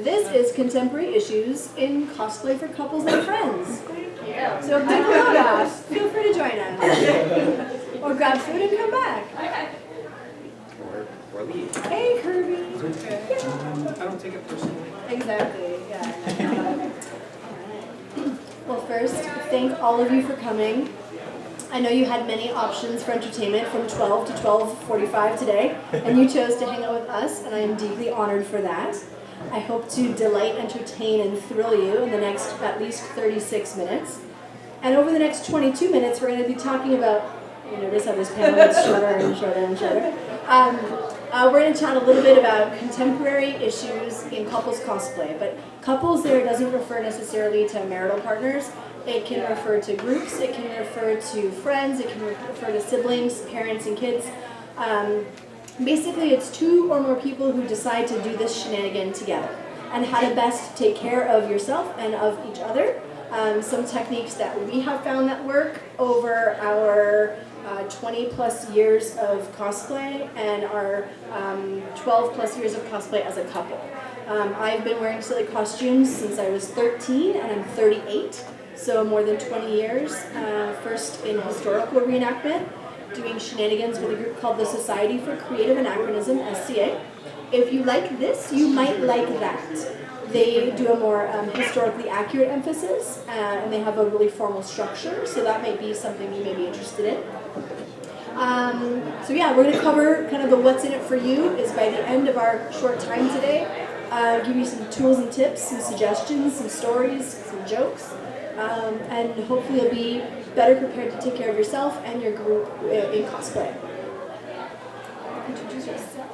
This is Contemporary Issues in Cosplay for Couples and Friends. So pick a load off. Feel free to join us. Or grab food and come back. Or leave. Hey, Kirby. I don't take it personally. Exactly, yeah. Well, first, thank all of you for coming. I know you had many options for entertainment from 12 to 12:45 today, and you chose to hang out with us, and I am deeply honored for that. I hope to delight, entertain, and thrill you in the next at least 36 minutes. And over the next 22 minutes, we're going to be talking about, you notice how this panel gets shorter and shorter and shorter. We're going to chat a little bit about contemporary issues in couples cosplay, but couples there doesn't refer necessarily to marital partners. It can refer to groups, it can refer to friends, it can refer to siblings, parents, and kids. Basically, it's two or more people who decide to do this shenanigan together and how to best take care of yourself and of each other. Some techniques that we have found that work over our 20 plus years of cosplay and our 12 plus years of cosplay as a couple. I've been wearing silly costumes since I was 13 and I'm 38, so more than 20 years. First in historical reenactment, doing shenanigans with a group called the Society for Creative Anachronism, SCA. If you like this, you might like that. They do a more historically accurate emphasis, and they have a really formal structure, so that might be something you may be interested in. So yeah, we're going to cover kind of the what's in it for you is by the end of our short time today. Give you some tools and tips, some suggestions, some stories, some jokes, and hopefully you'll be better prepared to take care of yourself and your group in cosplay. Introduce yourself.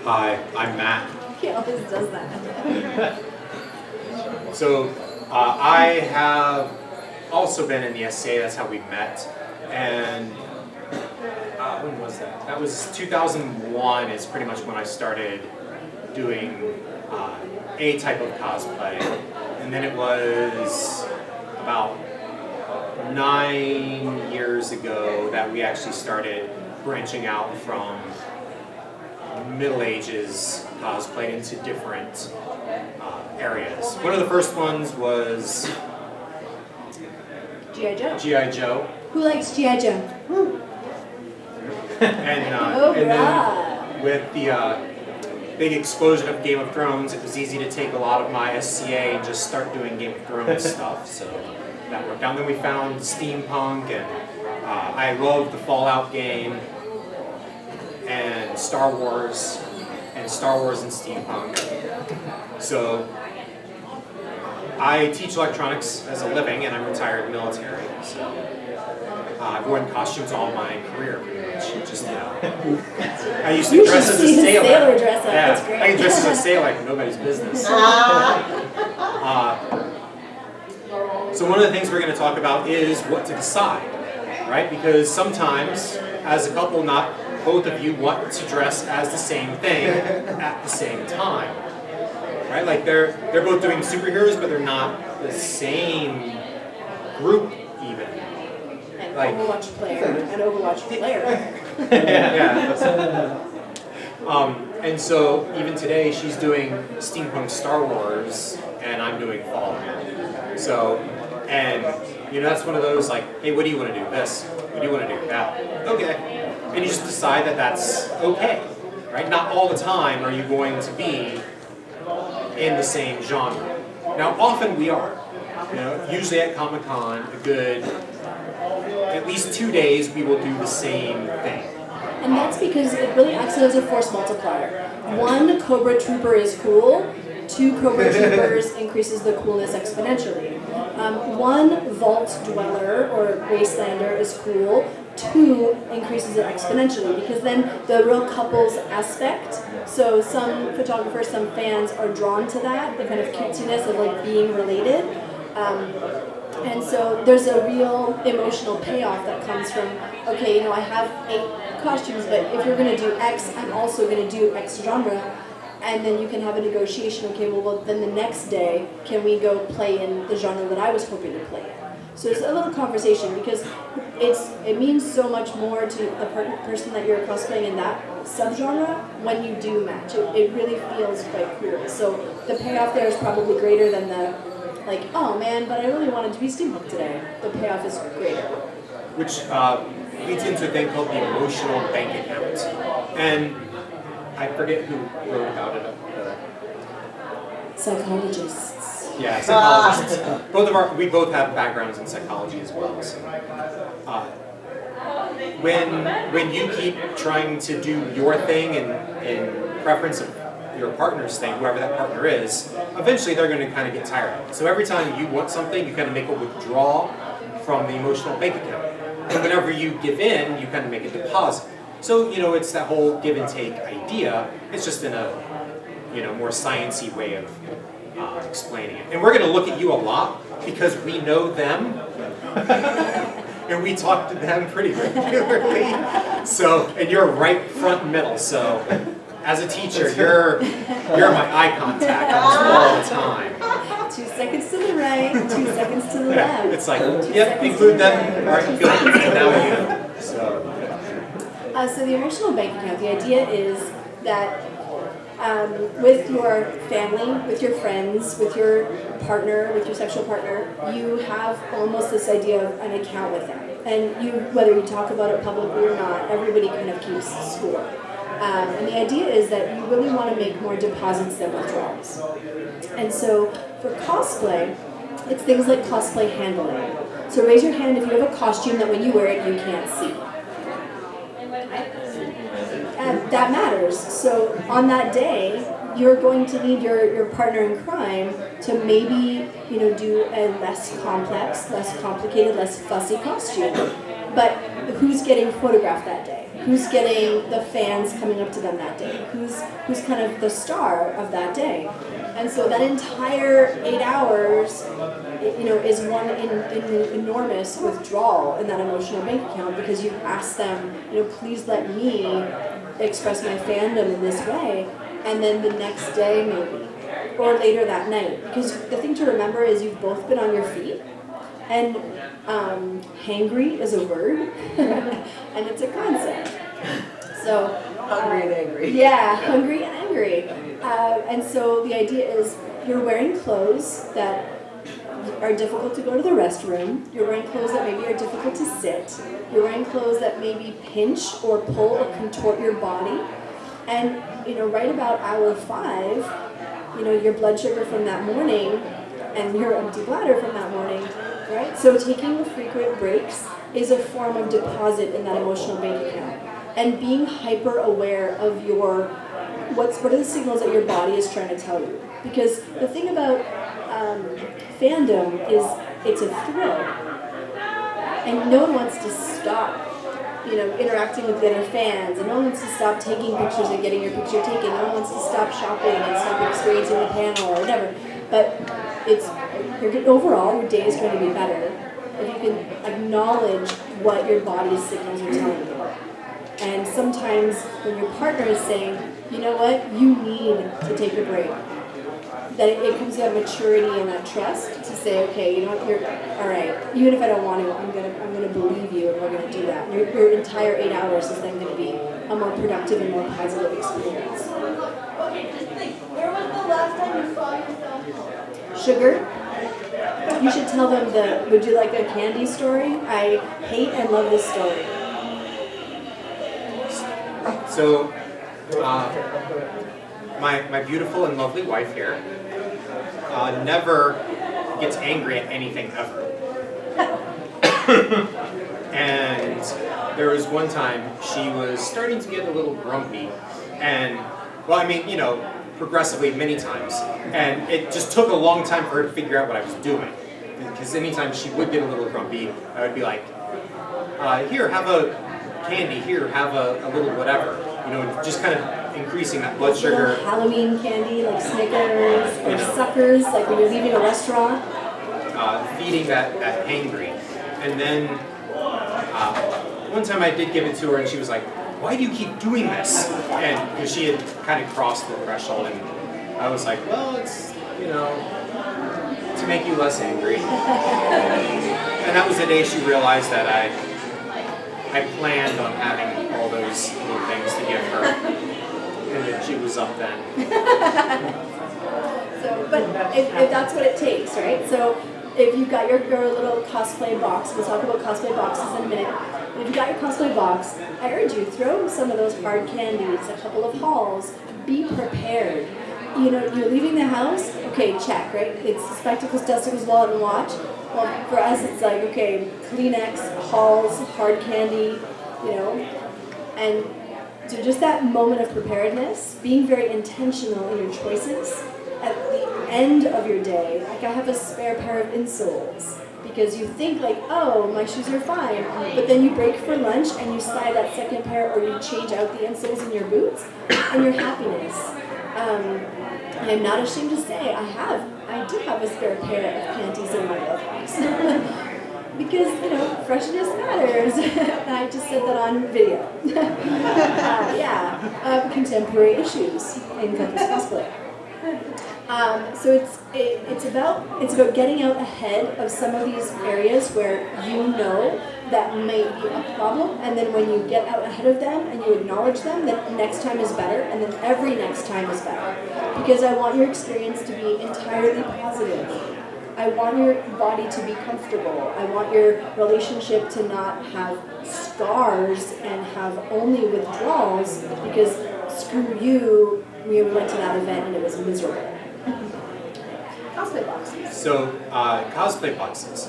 Hi, I'm Matt. He always does that. So I have also been in the SCA, that's how we met. And when was that? That was 2001 is pretty much when I started doing a type of cosplay. And then it was about 9 years ago that we actually started branching out from Middle Ages cosplay into different areas. One of the first ones was G.I. Joe. G.I. Joe. Who likes G.I. Joe? Woo. And then with the big explosion of Game of Thrones, it was easy to take a lot of my SCA and just start doing Game of Thrones stuff. So that worked out. And then we found steampunk, and I loved the Fallout game, and Star Wars and steampunk. So I teach electronics as a living, and I'm retired military. So I've worn costumes all my career, pretty much. Just I used to dress as a sailor. Dress up. Yeah, That's great. I can dress as a sailor like nobody's business. So one of the things we're going to talk about is what to decide, right? Because sometimes, as a couple, not both of you want to dress as the same thing at the same time, right? Like they're both doing superheroes, but they're not the same group even. An Like Overwatch player. yeah. And so even today she's doing steampunk Star Wars and I'm doing Fallout. So, and you know, that's one of those like, hey, what do you want to do? This. What do you want to do? That. Okay. And you just decide that that's okay, right? Not all the time are you going to be in the same genre. Now, often we are. You know, usually at Comic-Con, a good at least 2 days we will do the same thing. And that's because it really acts as a force multiplier. 1 Cobra Trooper is cool, 2 Cobra Troopers increases the coolness exponentially. 1 Vault Dweller or Wastelander is cool, 2 increases it exponentially because then the real couples aspect, so some photographers, some fans are drawn to that, the kind of cutesiness of like being related. And so there's a real emotional payoff that comes from, okay, you know, I have 8 costumes, but if you're going to do X, I'm also going to do X genre. And then you can have a negotiation, okay, well then the next day, can we go play in the genre that I was hoping to play in? So it's a little conversation because it means so much more to the person that you're cosplaying in that subgenre when you do match. It really feels quite cool. So the payoff there is probably greater than the, like, oh man, but I really wanted to be steampunk today. The payoff is greater. Which leads into a thing called the emotional bank account. And I forget who wrote about it. Psychologists. Yeah, psychologists. We both have backgrounds in psychology as well. So, when you keep trying to do your thing in preference of your partner's thing, whoever that partner is, eventually they're going to kind of get tired of it. So every time you want something, you kind of make a withdrawal from the emotional bank account. And whenever you give in, you kind of make a deposit. So, it's that whole give and take idea. It's just in a, more sciencey way of explaining it. And we're going to look at you a lot because we know them. And we talk to them pretty regularly. So, and you're right front and middle. So, as a teacher, you're my eye contact all the time. 2 seconds to the right, 2 seconds to the left. It's like, yep, include them. All right, good. Now we know. So the emotional bank account, the idea is that with your family, with your friends, with your partner, with your sexual partner, you have almost this idea of an account with them. And whether you talk about it publicly or not, everybody kind of keeps score. And the idea is that you really want to make more deposits than withdrawals. And so for cosplay, it's things like cosplay handling. So raise your hand if you have a costume that when you wear it, you can't see. And that matters. So on that day, you're going to need your partner in crime to maybe, do a less complex, less complicated, less fussy costume. But who's getting photographed that day? Who's getting the fans coming up to them that day? Who's kind of the star of that day? And so that entire 8 hours, is one enormous withdrawal in that emotional bank account because you asked them, please let me express my fandom in this way, and then the next day maybe, or later that night. Because the thing to remember is you've both been on your feet, and hangry is a word, and it's a concept. So hungry and angry. Yeah, hungry and angry. And so the idea is you're wearing clothes that are difficult to go to the restroom. You're wearing clothes that maybe are difficult to sit. You're wearing clothes that maybe pinch or pull or contort your body. And, right about hour 5, your blood sugar from that morning and your empty bladder from that morning, right? So taking frequent breaks is a form of deposit in that emotional bank account. And being hyper aware of what are the signals that your body is trying to tell you. Because the thing about fandom is it's a thrill. And no one wants to stop, interacting with the other fans. And no one wants to stop taking pictures and getting your picture taken. No one wants to stop shopping and stop experiencing the panel or whatever. But overall, your day is going to be better if you can acknowledge what your body's signals are telling you. And sometimes when your partner is saying, you know what, you need to take a break, that it comes to that maturity and that trust to say, okay, you know what, you're all right. Even if I don't want to, I'm gonna believe you, and we're gonna do that. Your entire 8 hours is then going to be a more productive and more positive experience. Okay, just think. Where was the last time you saw yourself? Sugar. You should tell them would you like a candy story? I hate and love this story. So, my beautiful and lovely wife here never gets angry at anything ever. And there was one time she was starting to get a little grumpy, and progressively many times, and it just took a long time for her to figure out what I was doing. Because anytime she would get a little grumpy, I would be like, here, have a candy, here, have a little whatever. Just kind of increasing that blood sugar. Halloween candy like Snickers or suckers, like when you're leaving a restaurant. Feeding that hangry. And then one time I did give it to her, and she was like, why do you keep doing this? And because she had kind of crossed the threshold, and I was like, well, it's to make you less angry. And that was the day she realized that I planned on having all those little things to give her. And then she was up then. So, but if that's what it takes, right? So if you've got your little cosplay box, we'll talk about cosplay boxes in a minute. If you've got your cosplay box, I urge you, throw some of those hard candies, a couple of hauls, be prepared. You know, you're leaving the house, okay, check, right? It's spectacles, testicles, wallet, and watch. Well, for us, it's like, okay, Kleenex, hauls, hard candy, you know, and so just that moment of preparedness, being very intentional in your choices. At the end of your day, like I have a spare pair of insoles because you think like, oh, my shoes are fine, but then you break for lunch and you slide that second pair or you change out the insoles in your boots and your happiness. I'm not ashamed to say I do have a spare pair of panties in my glove box. Because, you know, freshness matters. I just said that on video. Contemporary issues in campus cosplay. So it's about getting out ahead of some of these areas where you know that may be a problem, and then when you get out ahead of them and you acknowledge them, then next time is better, and then every next time is better. Because I want your experience to be entirely positive. I want your body to be comfortable. I want your relationship to not have scars and have only withdrawals because screw you, we went to that event and it was miserable. Cosplay boxes. So, cosplay boxes.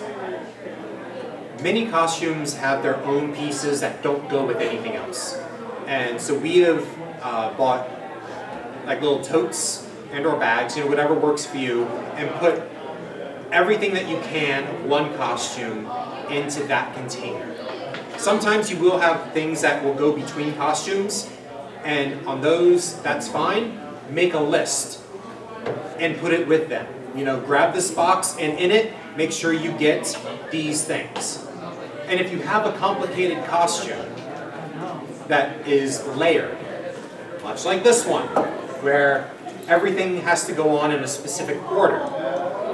Many costumes have their own pieces that don't go with anything else. And so we have bought like little totes and or bags, you know, whatever works for you, and put everything that you can of one costume into that container. Sometimes you will have things that will go between costumes, and on those, that's fine. Make a list and put it with them. You know, grab this box and in it, make sure you get these things. And if you have a complicated costume that is layered, much like this one, where everything has to go on in a specific order,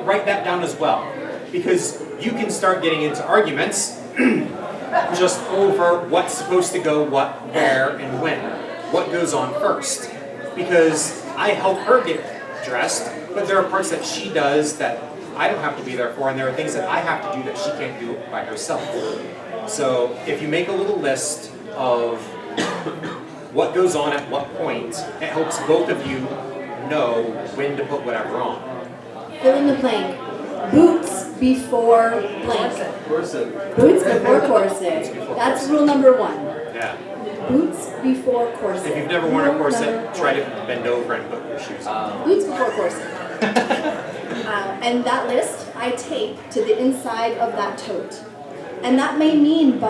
write that down as well. Because you can start getting into arguments just over what's supposed to go what, where, and when. What goes on first. Because I help her get dressed, but there are parts that she does that I don't have to be there for, and there are things that I have to do that she can't do by herself. So if you make a little list of what goes on at what point, it helps both of you know when to put whatever on. Fill in the blank. Boots before blank. Corset. Boots before corset. That's rule number one. Yeah. Boots before corset. If you've never worn a Rule corset, number try to one. bend over and put your shoes on. Boots before corset. And that list I tape to the inside of that tote. And that may mean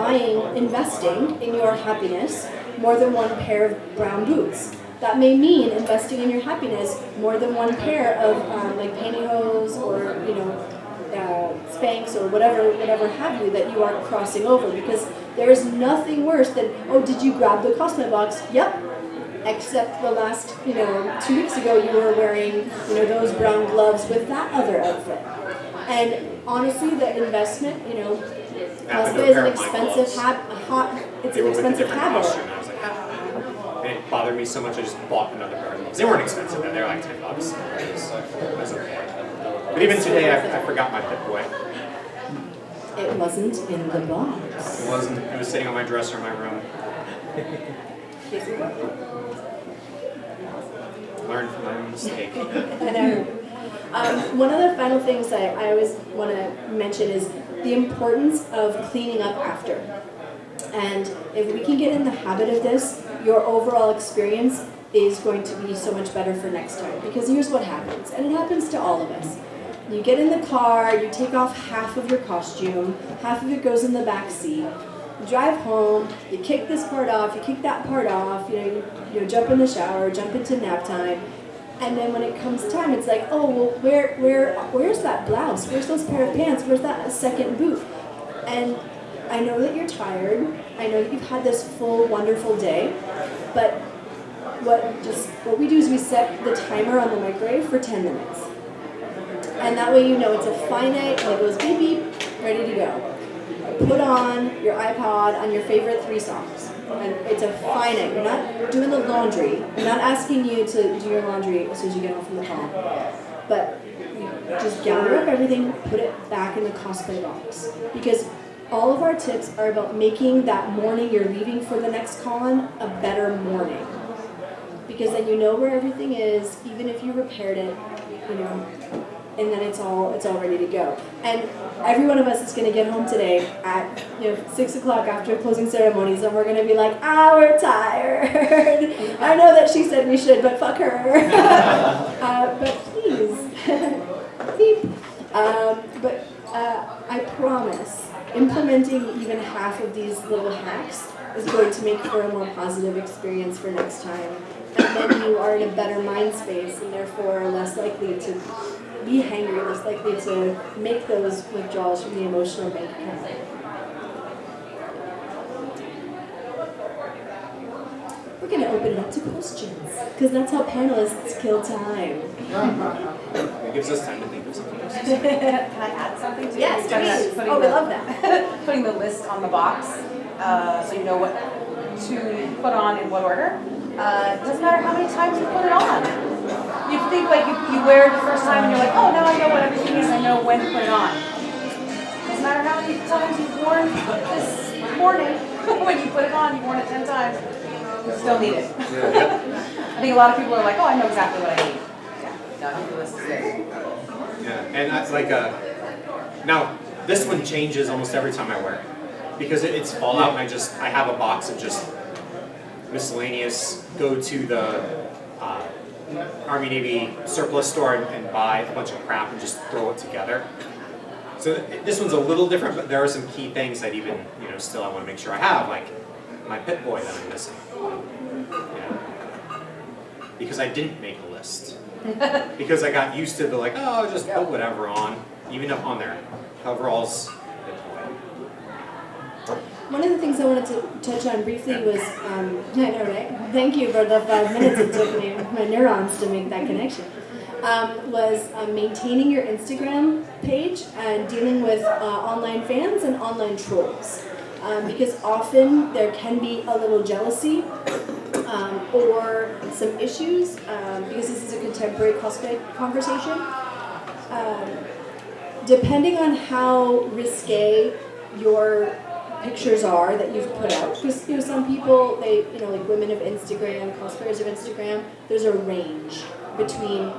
investing in your happiness more than one pair of brown boots. That may mean investing in your happiness more than one pair of like pantyhose or Spanx or whatever have you that you are crossing over, because there is nothing worse than, oh, did you grab the cosplay box? Yep. Except the last 2 weeks ago you were wearing those brown gloves with that other outfit. And honestly, the investment, cosplay is an expensive habit. And it bothered me so much I just bought another pair of gloves. They weren't expensive, and they're like $10. It was okay. But even today, I forgot my Pip-Boy. It wasn't in the box. It wasn't. It was sitting on my dresser in my room. Learn from my own mistake. I know. One of the final things that I always want to mention is the importance of cleaning up after. And if we can get in the habit of this, your overall experience is going to be so much better for next time. Because here's what happens, and it happens to all of us. You get in the car, you take off half of your costume, half of it goes in the back seat. You drive home, you kick this part off, you kick that part off, you jump in the shower, jump into nap time, and then when it comes time, it's like, oh, well, where's that blouse? Where's those pair of pants? Where's that second boot? And I know that you're tired. I know that you've had this full, wonderful day, but what we do is we set the timer on the microwave for 10 minutes. And that way you know it's a finite, and it goes beep beep, ready to go. Put on your iPod on your favorite 3 songs. And it's a finite. You're not doing the laundry. I'm not asking you to do your laundry as soon as you get home from the con. But you just gather up everything, put it back in the cosplay box. Because all of our tips are about making that morning you're leaving for the next con a better morning. Because then you know where everything is, even if you repaired it, you know, and then it's all ready to go. And every one of us is going to get home today at 6 o'clock after closing ceremonies, and we're going to be like, we're tired. I know that she said we should, but fuck her. But please, beep. But I promise, implementing even half of these little hacks is going to make for a more positive experience for next time. And then you are in a better mind space, and therefore are less likely to be hangry, less likely to make those withdrawals from the emotional bank account. We're going to open it up to questions, because that's how panelists kill time. It gives us time to think of something else. Can I add something to Yes, it? please. Oh, we love that. Putting the list on the box, so you know what to put on in what order. It doesn't matter how many times you put it on. You think like you wear it the first time and you're like, oh, now I know what everything is, I know when to put it on. Doesn't matter how many times you've worn this morning, when you put it on, you've worn it 10 times, you still need it. I think a lot of people are like, oh, I know exactly what I need. Yeah, no, I think the list is good. Yeah, and that's like now this one changes almost every time I wear it. Because it's Fallout and I have a box of just miscellaneous, go to the Army Navy surplus store and buy a bunch of crap and just throw it together. So this one's a little different, but there are some key things that even, still I want to make sure I have, like my Pit Boy that I'm missing. Because I didn't make a list. Because I got used to the I'll just put whatever on, even up on there. Coveralls, Pit Boy. One of the things I wanted to touch on briefly was, I know, right? Thank you for the 5 minutes it took me, my neurons to make that connection. Was maintaining your Instagram page and dealing with online fans and online trolls. Because often there can be a little jealousy or some issues, because this is a contemporary cosplay conversation. Depending on how risque your pictures are that you've put out, because some people, they like women of Instagram, cosplayers of Instagram, there's a range between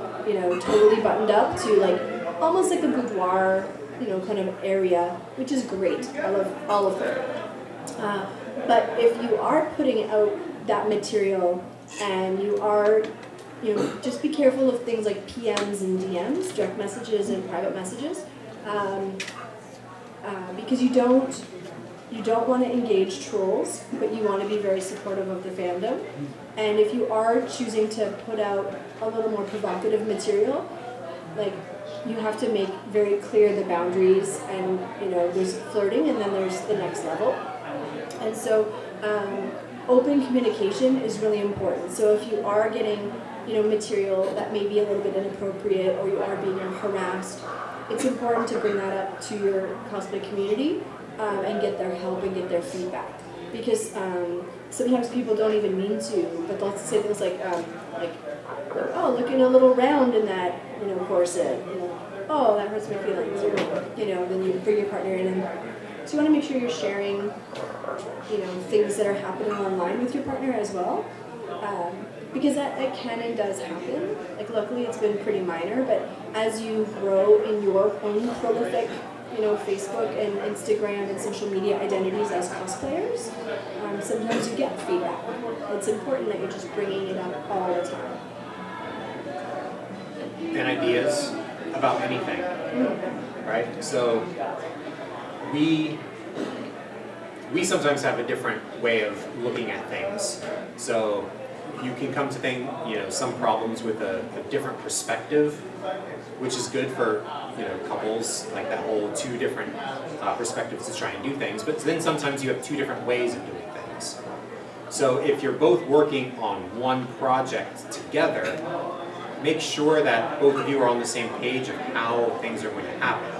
totally buttoned up to almost like a boudoir kind of area, which is great. I love all of them. But if you are putting out that material and you are just be careful of things like PMs and DMs, direct messages and private messages, because you don't want to engage trolls, but you want to be very supportive of the fandom. And if you are choosing to put out a little more provocative material, you have to make very clear the boundaries, and there's flirting and then there's the next level. And so open communication is really important. So if you are getting material that may be a little bit inappropriate, or you are being harassed, it's important to bring that up to your cosplay community and get their help and get their feedback. Because sometimes people don't even mean to, but they'll say things like, oh, looking a little round in that, corset, oh, that hurts my feelings, or, then you bring your partner in, and so you want to make sure you're sharing, things that are happening online with your partner as well, because that can and does happen. Luckily it's been pretty minor, but as you grow in your own prolific, Facebook and Instagram and social media identities as cosplayers, sometimes you get feedback. It's important that you're just bringing it up all the time. And ideas about anything, right? So we sometimes have a different way of looking at things. So you can come to some problems with a different perspective, which is good for couples, like that whole 2 different perspectives to try and do things. But then sometimes you have 2 different ways of doing things. So if you're both working on one project together, make sure that both of you are on the same page of how things are going to happen.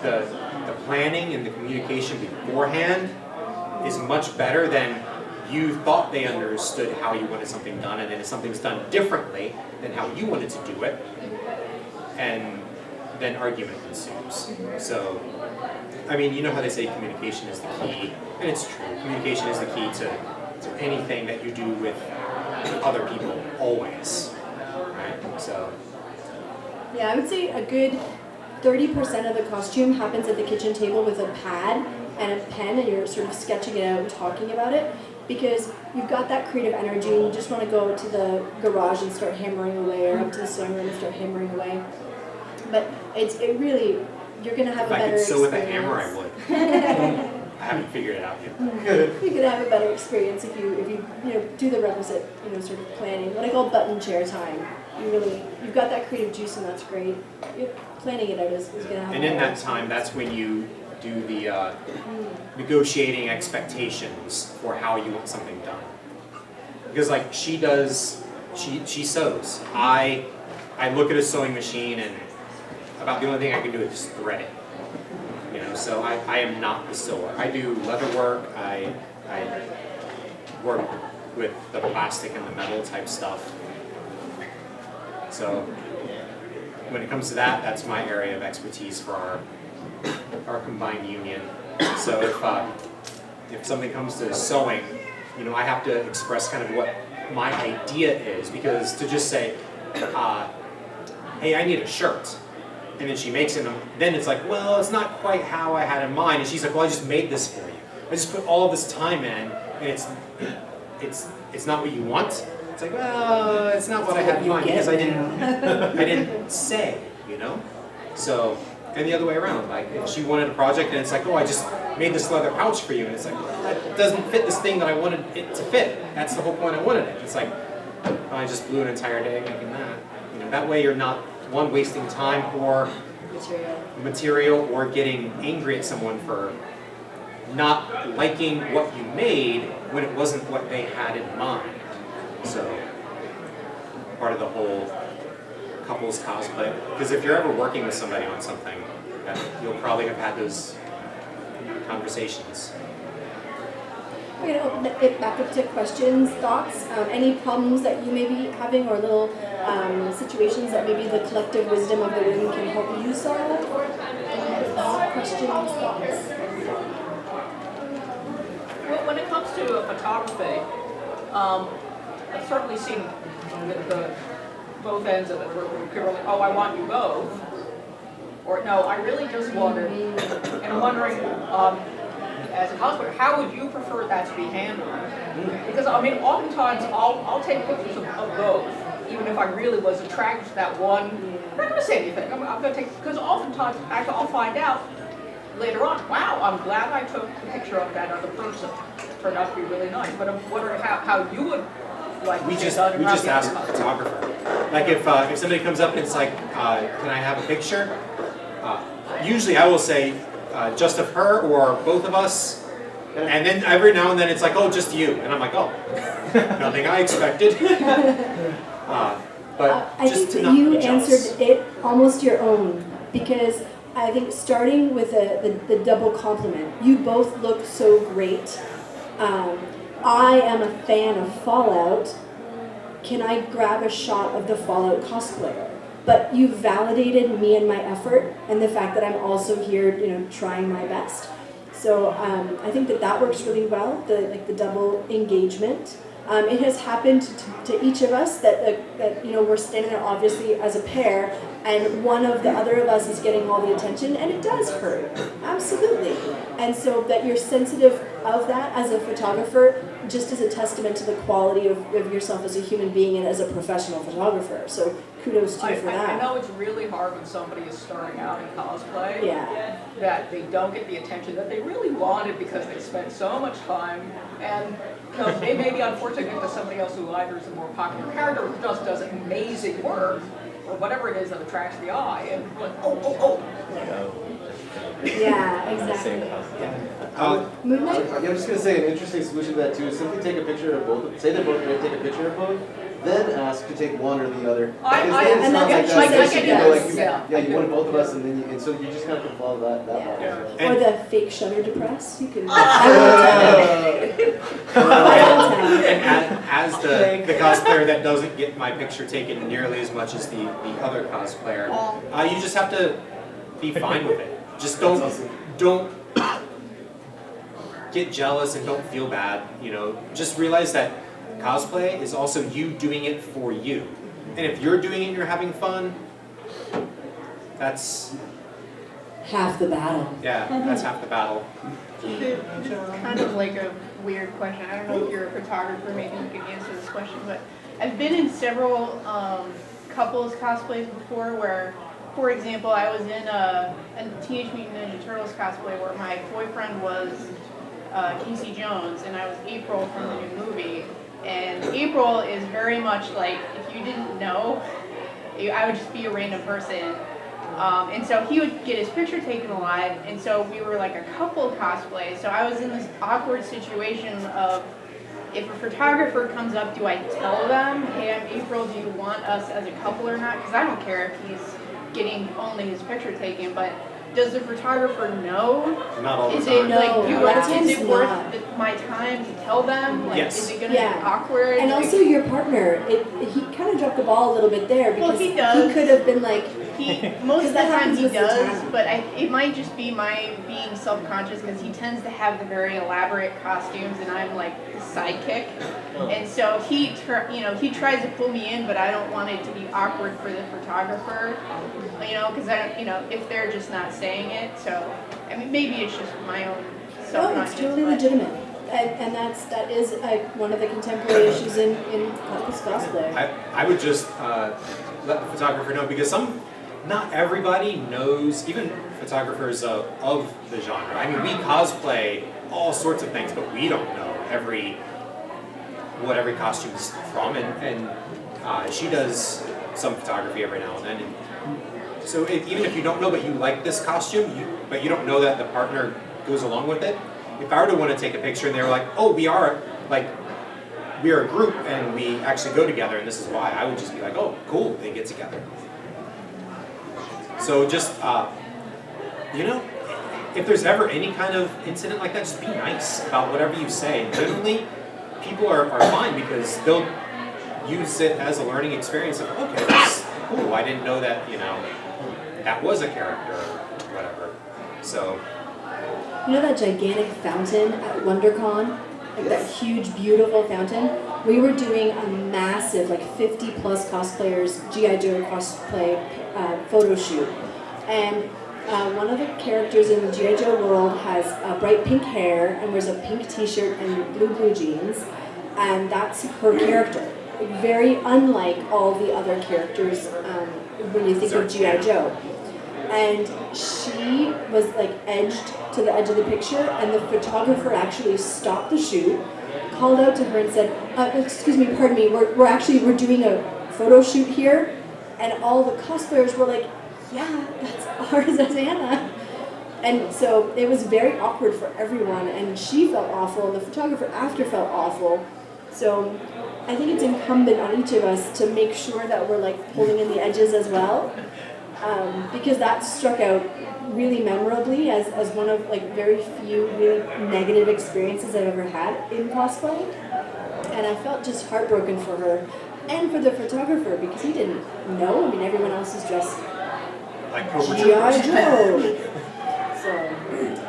The planning and the communication beforehand is much better than you thought they understood how you wanted something done, and then if something's done differently than how you wanted to do it, and then argument ensues. So, I mean, you know how they say communication is the key, and it's true. Communication is the key to anything that you do with other people, always. Right? So. Yeah, I would say a good 30% of the costume happens at the kitchen table with a pad and a pen, and you're sort of sketching it out and talking about it, because you've got that creative energy and you just want to go to the garage and start hammering away, or up to the sewing room and start hammering away. But it really, you're going to have a better experience. If I could sew with a hammer, I would. I haven't figured it out yet. You could have a better experience if you do the requisite sort of planning. What I call button chair time. You've got that creative juice, and that's great. Planning it out is going to have. And in that time, that's when you do the negotiating expectations for how you want something done. Because like she sews. I look at a sewing machine, and about the only thing I can do is just thread it. So I am not the sewer. I do leather work. I work with the plastic and the metal type stuff. So when it comes to that, that's my area of expertise for our combined union. So if something comes to sewing, I have to express kind of what my idea is, because to just say, hey, I need a shirt, and then she makes it, and then it's like, well, it's not quite how I had in mind, and she's like, well, I just made this for you. I just put all this time in, and it's not what you want. It's like, well, it's not what I had in mind, because I didn't say, So, and the other way around, like if she wanted a project and it's like, oh, I just made this leather pouch for you, and it's like, well, that doesn't fit this thing that I wanted it to fit. That's the whole point I wanted it. It's like, oh, I just blew an entire day making that. That way you're not, one, wasting time or material, or getting angry at someone for not liking what you made when it wasn't what they had in mind. So, part of the whole couples cosplay, because if you're ever working with somebody on something, you'll probably have had those conversations. We're going to open it back up to questions, thoughts, any problems that you may be having, or little situations that maybe the collective wisdom of the room can help you solve. Questions, thoughts? Well, when it comes to photography, I've certainly seen the both ends of it, where people are like, oh, I want you both, or no, I really just wanted, and I'm wondering, as a cosplayer, how would you prefer that to be handled? Because I mean, oftentimes I'll take pictures of both, even if I really was attracted to that one. I'm not going to say anything. I'm going to take, because oftentimes actually I'll find out later on, wow, I'm glad I took a picture of that other person. It turned out to be really nice. But I'm wondering how you would like. We just ask the photographer. Like if somebody comes up and it's like, can I have a picture? Usually I will say just of her or both of us, and then every now and then it's like, oh, just you, and I'm like, oh, nothing I expected. But I think that you answered it almost your own, because I think starting with the double compliment, you both look so great. I am a fan of Fallout. Can I grab a shot of the Fallout cosplayer? But you validated me and my effort, and the fact that I'm also here, trying my best. So I think that works really well. The double engagement. It has happened to each of us that we're standing there obviously as a pair, and one of the other of us is getting all the attention, and it does hurt, absolutely. And so that you're sensitive of that as a photographer just is a testament to the quality of yourself as a human being and as a professional photographer. So kudos to you for that. I know it's really hard when somebody is starting out in cosplay, yeah, that they don't get the attention that they really wanted because they spent so much time, and they may be unfortunate to somebody else who either is a more popular character or just does amazing work, or whatever it is that attracts the eye, and like, oh. Yeah, exactly. I'm just going to say an interesting solution to that too is simply take a picture of both. Say they're both going to take a picture of both, then ask to take one or the other. I- Because I- then it's and not that's like what that. she You said know, she like, does. you wanted both of us, and then you, and so you just kind of can follow that Yeah. model. Yeah. so. And- Or the fake shutter to press. You can. I will tell. And as the cosplayer that doesn't get my picture taken nearly as much as the other cosplayer, you just have to be fine with it. Just don't get jealous and don't feel bad. You know, just realize that cosplay is also you doing it for you. And if you're doing it and you're having fun, that's Half the battle. that's half the battle. It's kind of like a weird question. I don't know if you're a photographer, maybe you can answer this question, but I've been in several couples cosplays before where, for example, I was in a Teenage Mutant Ninja Turtles cosplay where my boyfriend was Casey Jones and I was April from the new movie. And April is very much like, if you didn't know, I would just be a random person. And so he would get his picture taken alive, and so we were like a couple cosplay. So I was in this awkward situation of, if a photographer comes up, do I tell them, hey, I'm April, do you want us as a couple or not? Because I don't care if he's getting only his picture taken, but does the photographer know? Not all the Is time. it like, No, do a lot of I, is times it worth not. my time to tell them? Like, Yes. is it gonna Yeah. be awkward? And Like, also your partner, he kind of dropped the ball a little bit there Well, because he does. could have been like, most of the that time happens he most of the does, time. but it might just be my being self-conscious because he tends to have the very elaborate costumes and I'm like his sidekick. And so he tries to pull me in, but I don't want it to be awkward for the photographer, because if they're just not saying it. So, I mean, maybe it's just my own no, self-conscious. it's totally but- legitimate. And that is one of the contemporary issues in cosplay. I would just let the photographer know because not everybody knows, even photographers of the genre. I mean, we cosplay all sorts of things, but we don't know what every costume's from, and she does some photography every now and then. And so even if you don't know, but you like this costume, but you don't know that the partner goes along with it. If I were to want to take a picture and they were like, oh, we are a group and we actually go together and this is why, I would just be like, oh, cool, they get together. So just, if there's ever any kind of incident like that, just be nice about whatever you say. And generally, people are fine because they'll use it as a learning experience of, okay, that's cool, I didn't know that, that was a character or whatever. So. You know that gigantic fountain at WonderCon? Like that huge, beautiful fountain? We were doing a massive, 50 plus cosplayers, G.I. Joe cosplay photo shoot. And one of the characters in the G.I. Joe world has bright pink hair and wears a pink t-shirt and blue jeans. And that's her character. Very unlike all the other characters when you think of G.I. Joe. And she was edged to the edge of the picture, and the photographer actually stopped the shoot, called out to her and said, excuse me, pardon me, we're doing a photo shoot here. And all the cosplayers were like, yeah, that's ours, that's Anna. And so it was very awkward for everyone, and she felt awful, and the photographer after felt awful. So I think it's incumbent on each of us to make sure that we're pulling in the edges as well. Because that struck out really memorably as one of very few really negative experiences I've ever had in cosplay. And I felt just heartbroken for her and for the photographer because he didn't know. I mean, everyone else is dressed Like G.I. Joe. So,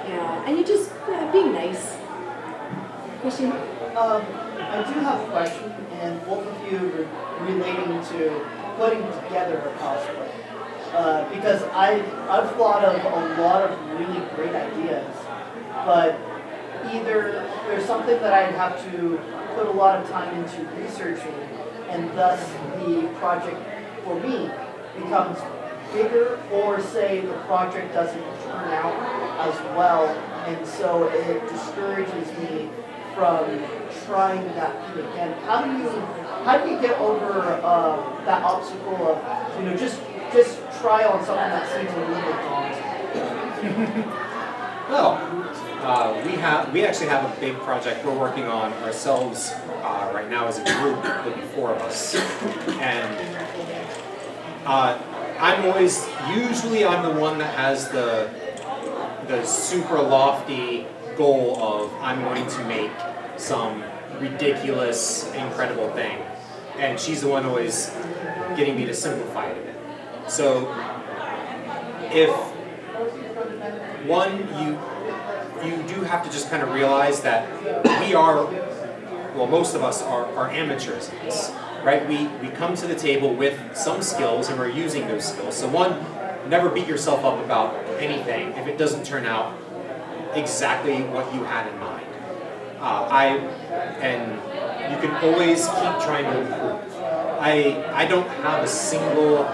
yeah, and you just being nice. Question? I do have a question, and both of you are relating to putting together a cosplay. Because I've thought of a lot of really great ideas, but either there's something that I'd have to put a lot of time into researching, and thus the project for me becomes bigger, or say the project doesn't turn out as well, and so it discourages me from trying that thing again. How do you get over that obstacle of just try on something that seems a little daunting? Well, We actually have a big project we're working on ourselves right now as a group. There'll be 4 of us, and I'm the one that has the super lofty goal of I'm going to make some ridiculous, incredible thing, and she's the one always getting me to simplify it a bit. So if one, you do have to just kind of realize that most of us are amateurs in this, right? We come to the table with some skills and we're using those skills. So one, never beat yourself up about anything if it doesn't turn out exactly what you had in mind. And you can always keep trying to improve. I don't have a single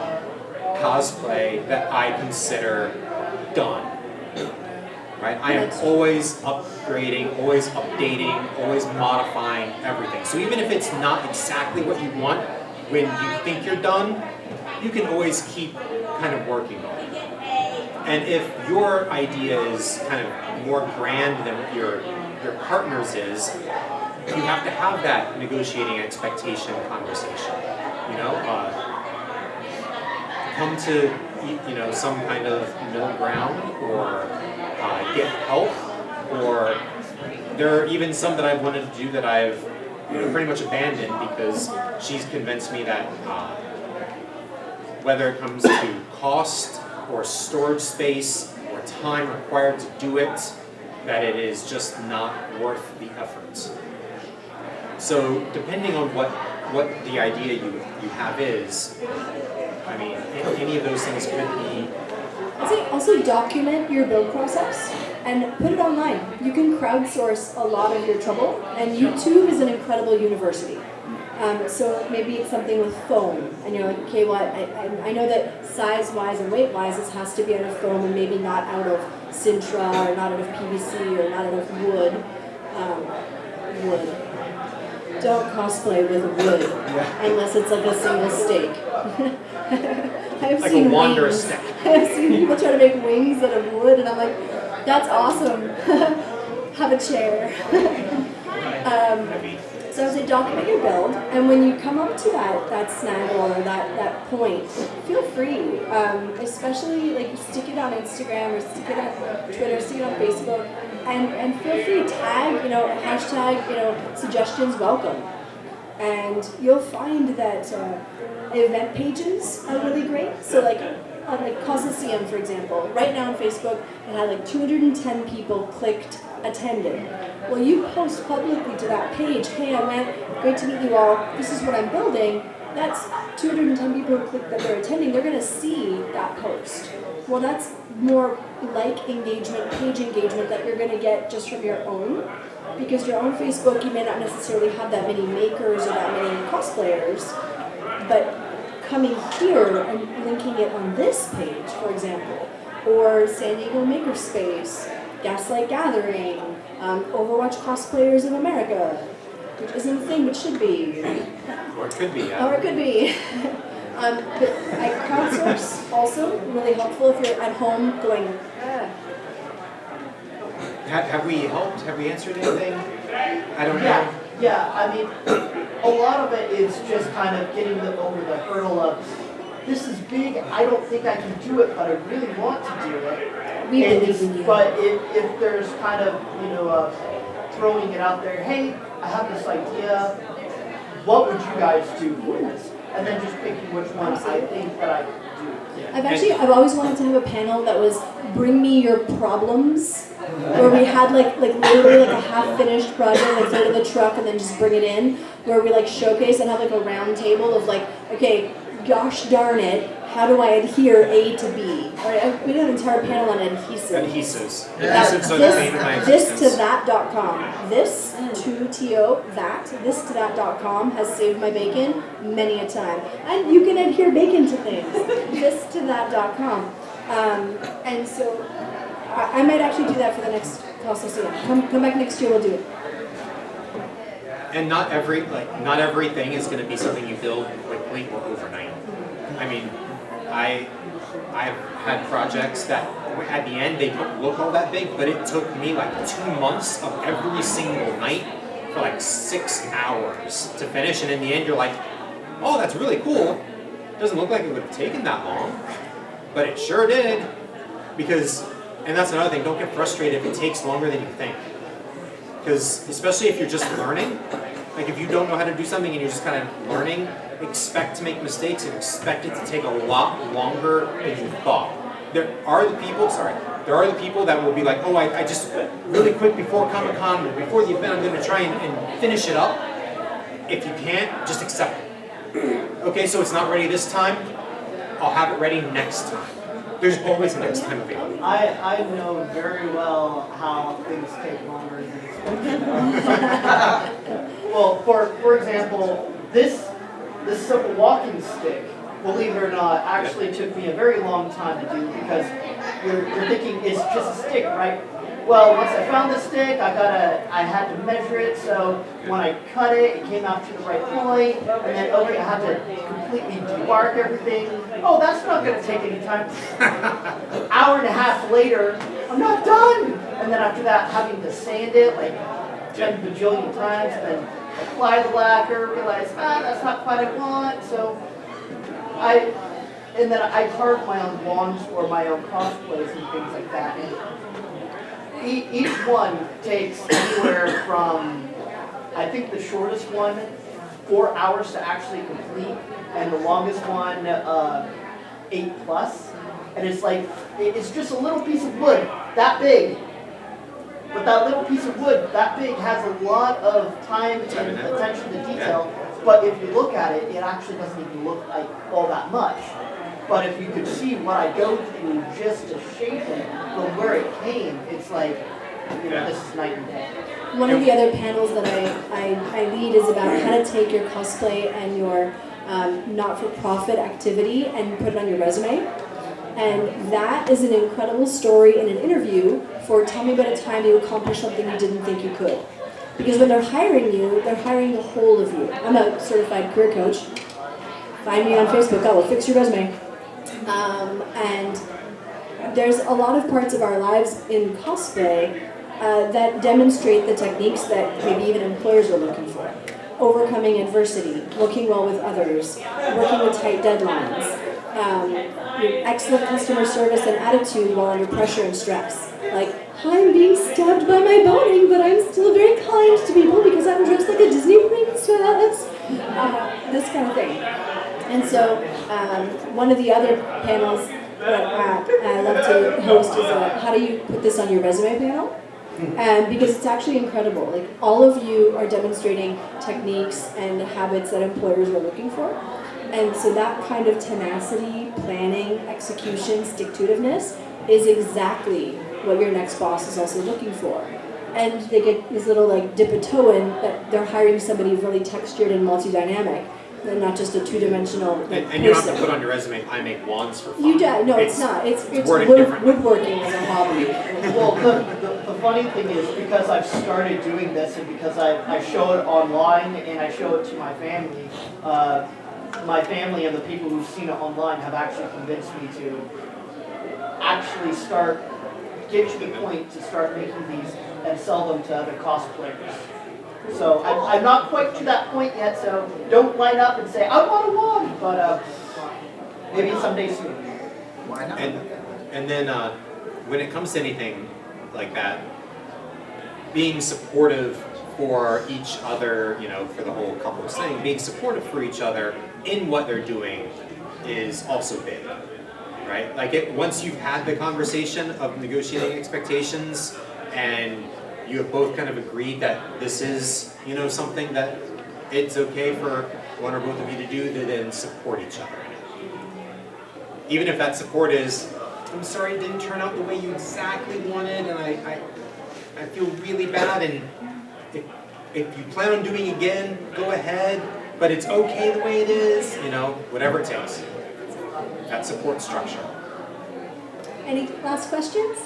cosplay that I consider done. Right? I am always upgrading, always updating, always modifying everything. So even if it's not exactly what you want when you think you're done, you can always keep kind of working on it. And if your idea is kind of more grand than what your partner's is, you have to have that negotiating expectation conversation. You know, come to some kind of middle ground, or get help, or there are even some that I've wanted to do that I've pretty much abandoned because she's convinced me that whether it comes to cost or storage space or time required to do it, that it is just not worth the effort. So depending on what the idea you have is, I mean, any of those things could be. I'd say also document your build process and put it online. You can crowdsource a lot of your trouble, and YouTube is an incredible university. So maybe it's something with foam, and you're like, okay, well, I know that size-wise and weight-wise, this has to be out of foam and maybe not out of Sintra or not out of PVC or not out of wood. Wood. Don't cosplay with wood unless it's like a single stake. I've like seen a wanderer wings. stick. I've seen people try to make wings out of wood, and I'm like, that's awesome. Have a chair. So I would say document your build, and when you come up to that snaggle or that point, feel free. Especially like stick it on Instagram or stick it on Twitter, stick it on Facebook, and feel free tag, hashtag, suggestions welcome. And you'll find that event pages are really great. So like Cos-Losseum, for example, right now on Facebook, it had like 210 people clicked attended. Well, you post publicly to that page, hey, I went, great to meet you all, this is what I'm building. That's 210 people who clicked that they're attending, they're gonna see that post. Well, that's more like engagement, page engagement that you're gonna get just from your own, because your own Facebook, you may not necessarily have that many makers or that many cosplayers, but coming here and linking it on this page, for example, or San Diego Makerspace, Gaslight Gathering, Overwatch Cosplayers in America, which isn't a thing but should be. Or it could be, yeah. Or it could be. But I crowdsource also really helpful if you're at home going, Have we helped? Have we answered anything? I don't know. Yeah, I mean, a lot of it is just kind of getting them over the hurdle of, this is big, I don't think I can do it, but I really want to do it. We believe in you. But if there's kind of, throwing it out there, hey, I have this idea, what would you guys do for this? And then just picking which one I think that I can do. I've always wanted to have a panel that was bring me your problems, where we had like literally like a half-finished project, like throw it in the truck and then just bring it in, where we like showcase and have like a round table of like, okay, gosh darn it, how do I adhere A to B? Or we did an entire panel on adhesives. Adhesives. Adhesives are the pain in my This existence. to that.com. This to TO that. This to that.com has saved my bacon many a time. And you can adhere bacon to things. This to that.com. And so I might actually do that for the next Cos-Losseum. Come back next year, we'll do it. And not everything is going to be something you build quickly or overnight. I mean, I've had projects that at the end they don't look all that big, but it took me like 2 months of every single night for like 6 hours to finish, and in the end you're like, oh, that's really cool. Doesn't look like it would have taken that long, but it sure did. Because, and that's another thing, don't get frustrated if it takes longer than you think. Because especially if you're just learning, like if you don't know how to do something and you're just kind of learning, expect to make mistakes and expect it to take a lot longer than you thought. There are the people that will be like, oh, I just, really quick before Comic-Con, or before the event, I'm going to try and finish it up. If you can't, just accept it. Okay, so it's not ready this time, I'll have it ready next time. There's always a next time available. I know very well how things take longer than expected. Well, for example, this simple walking stick, believe it or not, actually took me a very long time to do because you're thinking it's just a stick, right? Well, once I found the stick, I had to measure it, so when I cut it, it came out to the right point, and then okay, I had to completely debark everything. Oh, that's not going to take any time. An hour and a half later, I'm not done! And then after that, having to sand it like 10 bajillion times, and then apply the lacquer, realize, that's not quite what I want, so and then I carved my own wands for my own cosplays and things like that. And each one takes anywhere from, I think the shortest one, 4 hours to actually complete, and the longest one, 8 plus. And it's like, it's just a little piece of wood, that big. But that little piece of wood, that big, has a lot of time and attention to detail. But if you look at it, it actually doesn't even look like all that much. But if you could see what I go through just to shape it from where it came, it's like, this is night and day. One of the other panels that I lead is about how to take your cosplay and your not-for-profit activity and put it on your resume. And that is an incredible story in an interview for tell me about a time you accomplished something you didn't think you could. Because when they're hiring you, they're hiring the whole of you. I'm a certified career coach. Find me on Facebook, I will fix your resume. And there's a lot of parts of our lives in cosplay that demonstrate the techniques that maybe even employers are looking for. Overcoming adversity, working well with others, working with tight deadlines, excellent customer service and attitude while under pressure and stress. Like, I'm being stabbed by my boning, but I'm still very kind to people because I'm dressed like a Disney princess. This kind of thing. And so, one of the other panels that I love to host is how do you put this on your resume panel? Because it's actually incredible. Like, all of you are demonstrating techniques and habits that employers are looking for. And so that kind of tenacity, planning, execution, stick-to-itiveness is exactly what your next boss is also looking for. And they get this little like dip a toe in that they're hiring somebody really textured and multi-dynamic. They're not just a two-dimensional and you don't have to put on your resume, I make wands for fun. You do, no, it's not. It's woodworking as a hobby. Well, the funny thing is, because I've started doing this and because I show it online and I show it to my family and the people who've seen it online have actually convinced me to actually get to the point to start making these and sell them to other cosplayers. So I'm not quite to that point yet, so don't line up and say, I want a wand, but maybe someday soon. Why not? And then when it comes to anything like that, being supportive for each other, for the whole couples thing, being supportive for each other in what they're doing is also big, right? Like once you've had the conversation of negotiating expectations and you have both kind of agreed that this is, something that it's okay for one or both of you to do, to then support each other. Even if that support is, I'm sorry it didn't turn out the way you exactly wanted, and I feel really bad, and if you plan on doing it again, go ahead, but it's okay the way it is, whatever it takes. That support structure. Any last questions?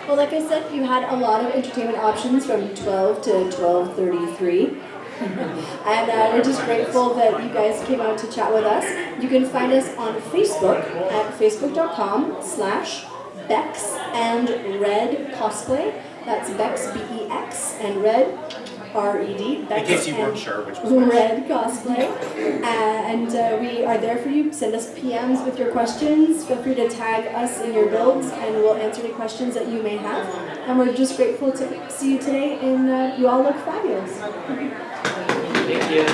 Well, like I said, you had a lot of entertainment options from 12 to 12:33. And we're just grateful that you guys came out to chat with us. You can find us on Facebook at facebook.com/Bex and Red Cosplay. That's Bex, B-E-X, and Red, R-E-D. In case you weren't sure which was Red Cosplay. And we are there for you. Send us PMs with your questions. Feel free to tag us in your builds, and we'll answer any questions that you may have. And we're just grateful to see you today, and you all look fabulous. Thank you.